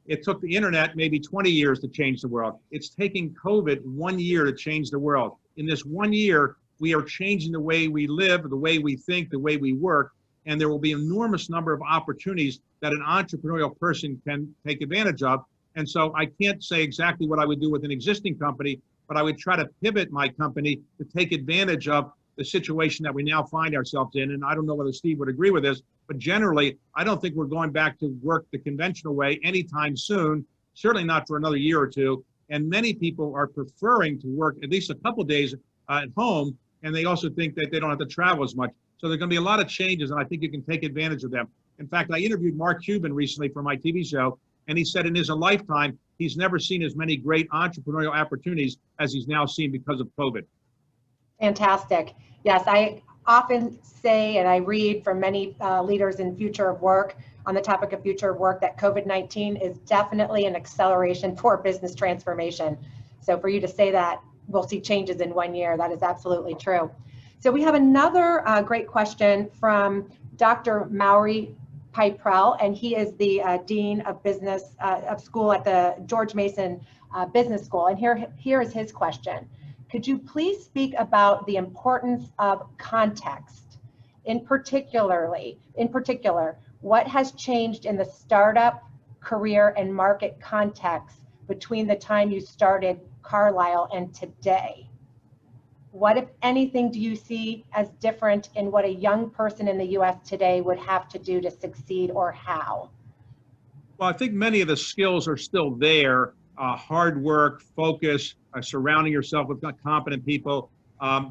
It took the internet maybe 20 years to change the world. It's taking COVID 1 year to change the world. In this 1 year, we are changing the way we live, the way we think, the way we work, and there will be an enormous number of opportunities that an entrepreneurial person can take advantage of. And so I can't say exactly what I would do with an existing company, but I would try to pivot my company to take advantage of the situation that we now find ourselves in. And I don't know whether Steve would agree with this, but generally, I don't think we're going back to work the conventional way anytime soon, certainly not for another year or two. And many people are preferring to work at least a couple of days at home, and they also think that they don't have to travel as much. So there's going to be a lot of changes, and I think you can take advantage of them. In fact, I interviewed Mark Cuban recently for my TV show, and he said in his lifetime, he's never seen as many great entrepreneurial opportunities as he's now seen because of COVID. Fantastic. Yes, I often say, and I read from many leaders in future of work on the topic of future of work, that COVID-19 is definitely an acceleration for business transformation. So for you to say that we'll see changes in 1 year, that is absolutely true. So we have another great question from Dr. Maury Piprell, and he is the Dean of Business of School at the George Mason Business School. And here is his question. Could you please speak about the importance of context? In particular, what has changed in the startup, career, and market context between the time you started Carlyle and today? What, if anything, do you see as different in what a young person in the US today would have to do to succeed, or how? Well, I think many of the skills are still there. Hard work, focus, surrounding yourself with competent people,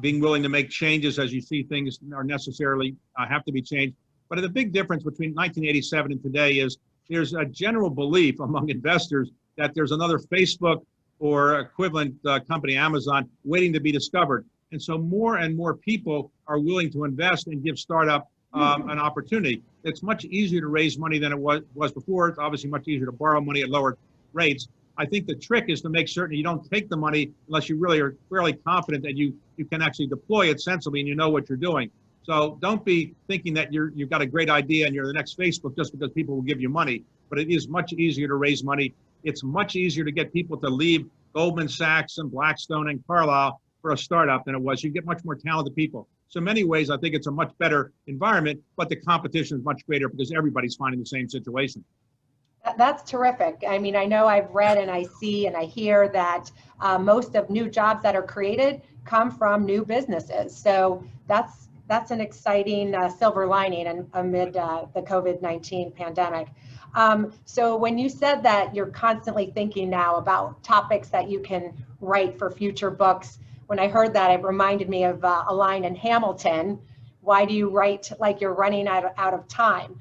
being willing to make changes as you see things are necessarily have to be changed. But the big difference between 1987 and today is there's a general belief among investors that there's another Facebook or equivalent company, Amazon, waiting to be discovered. And so more and more people are willing to invest and give startup an opportunity. It's much easier to raise money than it was before. It's obviously much easier to borrow money at lower rates. I think the trick is to make certain you don't take the money unless you really are fairly confident that you can actually deploy it sensibly and you know what you're doing. So don't be thinking that you've got a great idea and you're the next Facebook just because people will give you money. But it is much easier to raise money. It's much easier to get people to leave Goldman Sachs and Blackstone and Carlyle for a startup than it was. You get much more talented people. So in many ways, I think it's a much better environment, but the competition is much greater because everybody's finding the same situation. That's terrific. I mean, I know I've read and I see and I hear that most of new jobs that are created come from new businesses. So that's an exciting silver lining amid the COVID-19 pandemic. So when you said that you're constantly thinking now about topics that you can write for future books, when I heard that, it reminded me of a line in Hamilton. Why do you write like you're running out of time?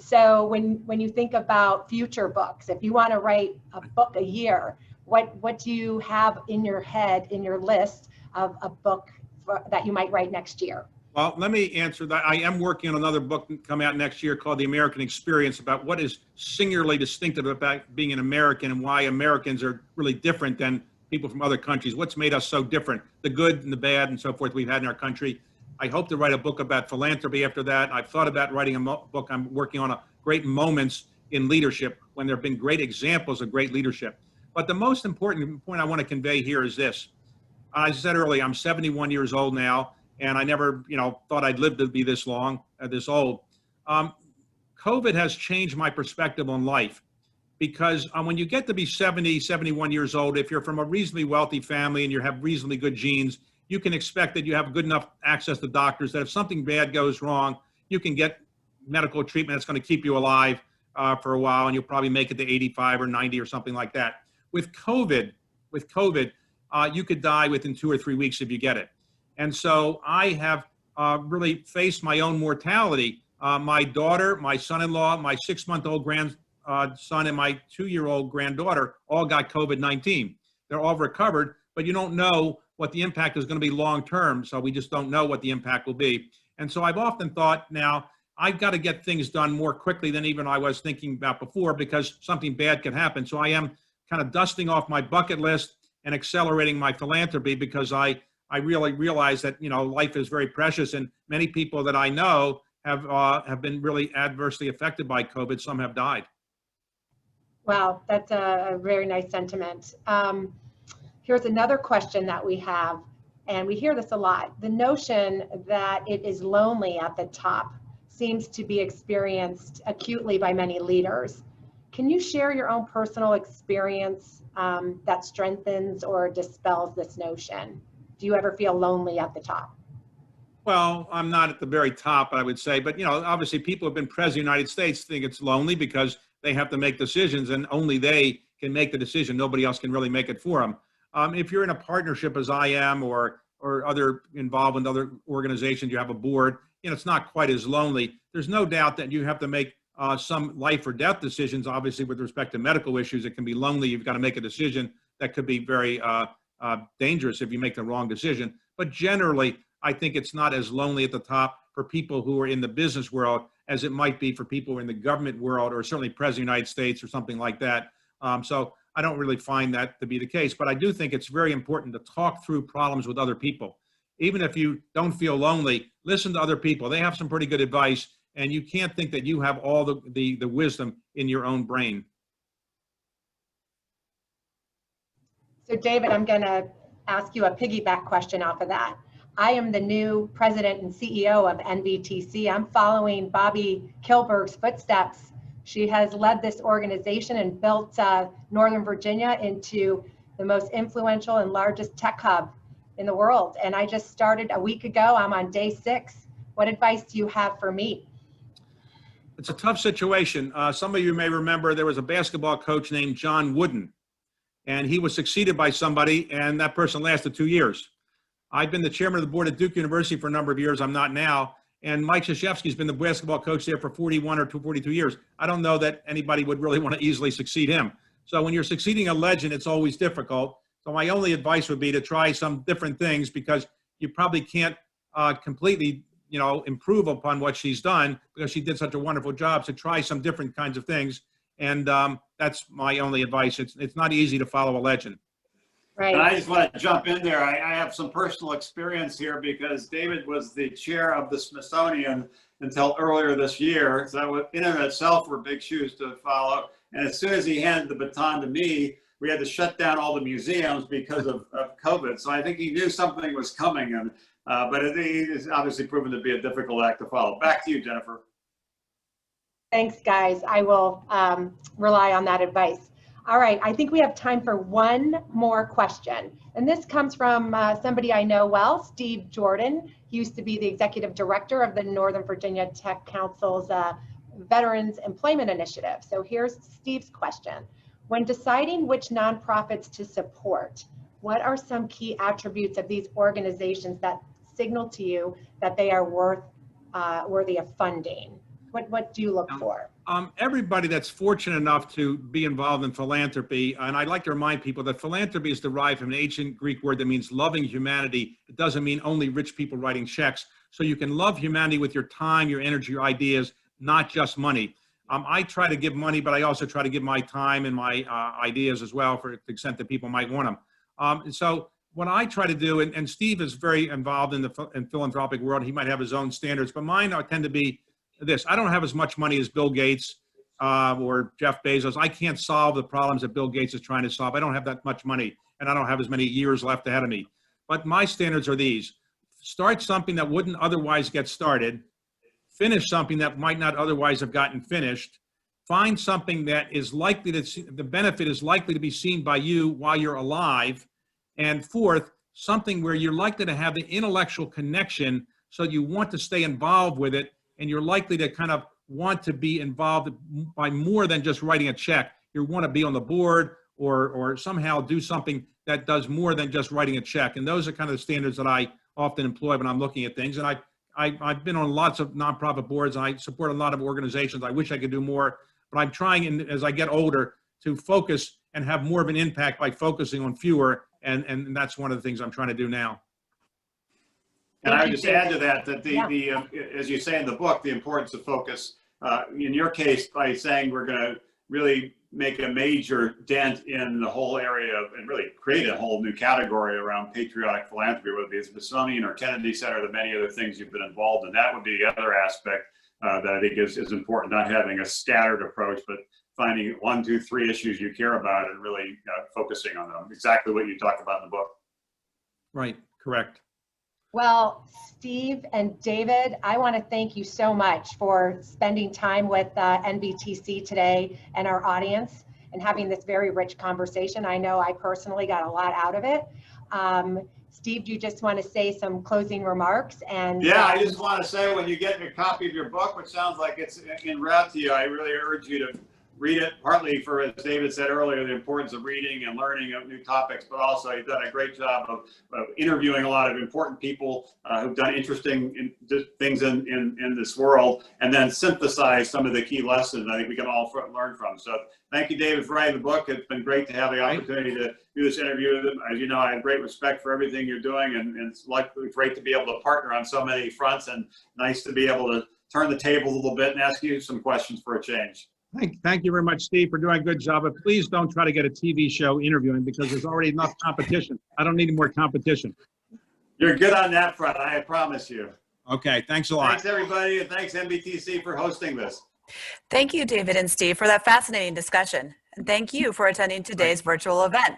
So when you think about future books, if you want to write a book a year, what do you have in your head, in your list of a book that you might write next year? Well, let me answer that. I am working on another book coming out next year called The American Experience, about what is singularly distinctive about being an American and why Americans are really different than people from other countries. What's made us so different, the good and the bad and so forth we've had in our country. I hope to write a book about philanthropy after that. I've thought about writing a book. I'm working on great moments in leadership when there have been great examples of great leadership. But the most important point I want to convey here is this. As I said earlier, I'm 71 years old now, and I never, thought I'd live to be this long, this old. COVID has changed my perspective on life, because when you get to be 70, 71 years old, if you're from a reasonably wealthy family and you have reasonably good genes, you can expect that you have good enough access to doctors that if something bad goes wrong, you can get medical treatment that's going to keep you alive for a while, and you'll probably make it to 85 or 90 or something like that. With COVID, you could die within 2 or 3 weeks if you get it. And so I have really faced my own mortality. My daughter, my son-in-law, my 6-month-old grandson, and my 2-year-old granddaughter all got COVID-19. They're all recovered, but you don't know what the impact is going to be long-term. So we just don't know what the impact will be. And so I've often thought, now I've got to get things done more quickly than even I was thinking about before, because something bad could happen. So I am kind of dusting off my bucket list and accelerating my philanthropy, because I really realize that, life is very precious, and many people that I know have been really adversely affected by COVID. Some have died. Wow, that's a very nice sentiment. Here's another question that we have, and we hear this a lot. The notion that it is lonely at the top seems to be experienced acutely by many leaders. Can you share your own personal experience that strengthens or dispels this notion? Do you ever feel lonely at the top? Well, I'm not at the very top, I would say, but obviously people who have been president of the United States think it's lonely because they have to make decisions, and only they can make the decision. Nobody else can really make it for them. If you're in a partnership, as I am, or other involved in other organizations, you have a board, it's not quite as lonely. There's no doubt that you have to make some life or death decisions. Obviously, with respect to medical issues, it can be lonely. You've got to make a decision that could be very dangerous if you make the wrong decision. But generally, I think it's not as lonely at the top for people who are in the business world as it might be for people who are in the government world, or certainly President of the United States or something like that. So I don't really find that to be the case. But I do think it's very important to talk through problems with other people. Even if you don't feel lonely, listen to other people. They have some pretty good advice, and you can't think that you have all the wisdom in your own brain. So David, I'm going to ask you a piggyback question off of that. I am the new president and CEO of NVTC. I'm following Bobby Kilberg's footsteps. She has led this organization and built Northern Virginia into the most influential and largest tech hub in the world. And I just started a week ago. I'm on day 6. What advice do you have for me? It's a tough situation. Some of you may remember there was a basketball coach named John Wooden, and he was succeeded by somebody, and that person lasted 2 years. I've been the chairman of the board at Duke University for a number of years. I'm not now. And Mike Krzyzewski's been the basketball coach there for 41 or 42 years. I don't know that anybody would really want to easily succeed him. So when you're succeeding a legend, it's always difficult. So my only advice would be to try some different things, because you probably can't completely, improve upon what she's done, because she did such a wonderful job. So try some different kinds of things. And that's my only advice. It's not easy to follow a legend. Right. And I just want to jump in there. I have some personal experience here, because David was the chair of the Smithsonian until earlier this year. So that in and of itself were big shoes to follow. And as soon as he handed the baton to me, we had to shut down all the museums because of COVID. So I think he knew something was coming, and but it is obviously proven to be a difficult act to follow. Back to you, Jennifer. Thanks, guys. I will rely on that advice. All right, I think we have time for one more question. And this comes from somebody I know well, Steve Jordan. He used to be the executive director of the Northern Virginia Tech Council's Veterans Employment Initiative. So here's Steve's question. When deciding which nonprofits to support, what are some key attributes of these organizations that signal to you that they are worthy of funding? What do you look for? Everybody that's fortunate enough to be involved in philanthropy, and I'd like to remind people that philanthropy is derived from an ancient Greek word that means loving humanity. It doesn't mean only rich people writing checks. So you can love humanity with your time, your energy, your ideas, not just money. I try to give money, but I also try to give my time and my ideas as well, for the extent that people might want them. And so what I try to do, and Steve is very involved in the philanthropic world. He might have his own standards, but mine tend to be this. I don't have as much money as Bill Gates or Jeff Bezos. I can't solve the problems that Bill Gates is trying to solve. I don't have that much money, and I don't have as many years left ahead of me. But my standards are these. Start something that wouldn't otherwise get started. Finish something that might not otherwise have gotten finished. Find something that is likely to, the benefit is likely to be seen by you while you're alive. And fourth, something where you're likely to have the intellectual connection so you want to stay involved with it, and you're likely to kind of want to be involved by more than just writing a check. You want to be on the board or somehow do something that does more than just writing a check. And those are kind of the standards that I often employ when I'm looking at things. And I've been on lots of nonprofit boards, and I support a lot of organizations. I wish I could do more, but I'm trying, as I get older, to focus and have more of an impact by focusing on fewer. And that's one of the things I'm trying to do now. And I would just add to that, as you say in the book, the importance of focus, in your case, by saying we're going to really make a major dent in the whole area and really create a whole new category around patriotic philanthropy, whether it be the Smithsonian or Kennedy Center, the many other things you've been involved in. That would be the other aspect that I think is important, not having a scattered approach, but finding 1, 2, 3 issues you care about and really focusing on them. Exactly what you talk about in the book. Right, correct. Well, Steve and David, I want to thank you so much for spending time with NVTC today and our audience and having this very rich conversation. I know I personally got a lot out of it. Steve, do you just want to say some closing remarks? And yeah, I just want to say, when you get a copy of your book, which sounds like it's en route to you, I really urge you to read it, partly for, as David said earlier, the importance of reading and learning of new topics, but also you've done a great job of interviewing a lot of important people who've done interesting things in this world, and then synthesize some of the key lessons I think we can all learn from. So thank you, David, for writing the book. It's been great to have the opportunity to do this interview with him. As you know, I have great respect for everything you're doing, and it's great to be able to partner on so many fronts, and nice to be able to turn the table a little bit and ask you some questions for a change. Thank you very much, Steve, for doing a good job. But please don't try to get a TV show interviewing, because there's already enough competition. I don't need any more competition. You're good on that front, I promise you. Okay, thanks a lot. Thanks, everybody, and thanks, NVTC, for hosting this. Thank you, David and Steve, for that fascinating discussion. And thank you for attending today's virtual event.